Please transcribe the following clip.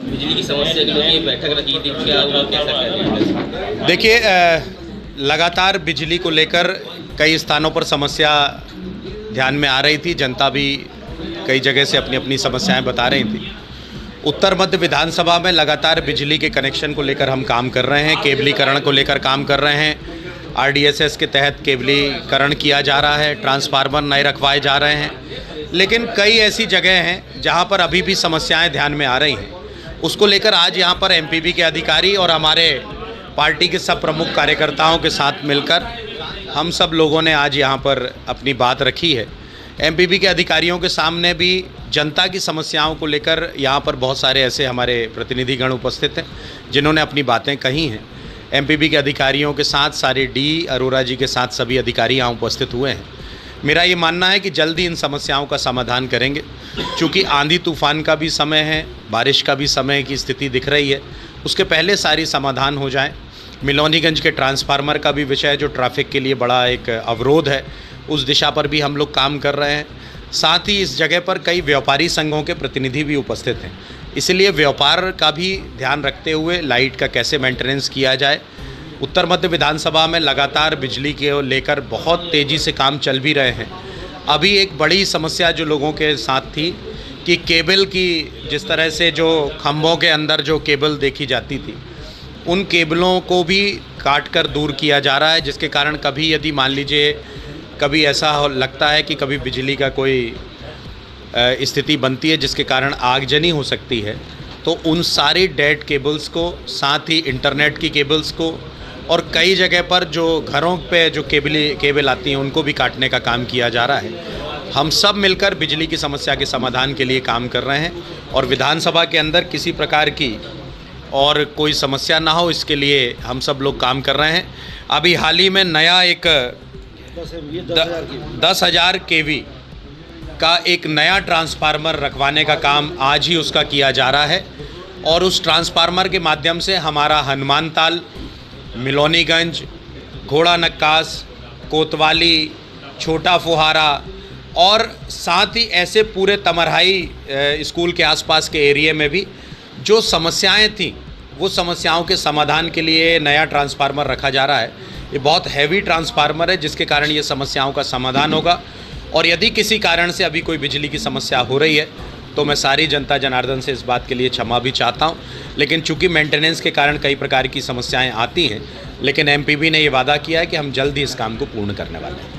बिजली की समस्या के लिए ये बैठक रखी थी, क्या हुआ, कैसा क्या? देखिए, लगातार बिजली को लेकर कई स्थानों पर समस्या ध्यान में आ रही थी। जनता भी कई जगह से अपनी अपनी समस्याएं बता रही थी। उत्तर मध्य विधानसभा में लगातार बिजली के कनेक्शन को लेकर हम काम कर रहे हैं, केबलीकरण को लेकर काम कर रहे हैं। आरडीएसएस के तहत केबलीकरण किया जा रहा है, ट्रांसफार्मर नए रखवाए जा रहे हैं। लेकिन कई ऐसी जगह हैं जहां पर अभी भी समस्याएं ध्यान में आ रही हैं। उसको लेकर आज यहां पर एमपीबी के अधिकारी और हमारे पार्टी के सब प्रमुख कार्यकर्ताओं के साथ मिलकर हम सब लोगों ने आज यहां पर अपनी बात रखी है। एमपीबी के अधिकारियों के सामने भी जनता की समस्याओं को लेकर यहाँ पर बहुत सारे ऐसे हमारे प्रतिनिधिगण उपस्थित हैं जिन्होंने अपनी बातें कही हैं। एमपीबी के अधिकारियों के साथ सारे डी अरोरा जी के साथ सभी अधिकारी यहाँ उपस्थित हुए हैं। मेरा ये मानना है कि जल्द ही इन समस्याओं का समाधान करेंगे। चूँकि आंधी तूफान का भी समय है, बारिश का भी समय की स्थिति दिख रही है, उसके पहले सारी समाधान हो जाए। मिलोनीगंज के ट्रांसफार्मर का भी विषय जो ट्रैफिक के लिए बड़ा एक अवरोध है, उस दिशा पर भी हम लोग काम कर रहे हैं। साथ ही इस जगह पर कई व्यापारी संघों के प्रतिनिधि भी उपस्थित हैं, इसलिए व्यापार का भी ध्यान रखते हुए लाइट का कैसे मेंटेनेंस किया जाए। उत्तर मध्य विधानसभा में लगातार बिजली के लेकर बहुत तेज़ी से काम चल भी रहे हैं। अभी एक बड़ी समस्या जो लोगों के साथ थी कि केबल की, जिस तरह से जो खंभों के अंदर जो केबल देखी जाती थी, उन केबलों को भी काट कर दूर किया जा रहा है, जिसके कारण कभी यदि मान लीजिए कभी ऐसा लगता है कि कभी बिजली का कोई स्थिति बनती है जिसके कारण आगजनी हो सकती है, तो उन सारी डेड केबल्स को, साथ ही इंटरनेट की केबल्स को और कई जगह पर जो घरों पे जो केबल आती हैं उनको भी काटने का काम किया जा रहा है। हम सब मिलकर बिजली की समस्या के समाधान के लिए काम कर रहे हैं और विधानसभा के अंदर किसी प्रकार की और कोई समस्या ना हो, इसके लिए हम सब लोग काम कर रहे हैं। अभी हाल ही में नया एक 10,000 केवी का एक नया ट्रांसफार्मर रखवाने का काम आज ही उसका किया जा रहा है और उस ट्रांसफार्मर के माध्यम से हमारा हनुमान ताल, मिलोनीगंज, घोड़ा नक्कास, कोतवाली, छोटा फुहारा और साथ ही ऐसे पूरे तमरहाई स्कूल के आसपास के एरिया में भी जो समस्याएं थीं, वो समस्याओं के समाधान के लिए नया ट्रांसफार्मर रखा जा रहा है। ये बहुत हैवी ट्रांसफार्मर है जिसके कारण ये समस्याओं का समाधान होगा। और यदि किसी कारण से अभी कोई बिजली की समस्या हो रही है तो मैं सारी जनता जनार्दन से इस बात के लिए क्षमा भी चाहता हूं। लेकिन चूंकि मेंटेनेंस के कारण कई प्रकार की समस्याएं आती हैं, लेकिन एमपीबी ने ये वादा किया है कि हम जल्द ही इस काम को पूर्ण करने वाले हैं।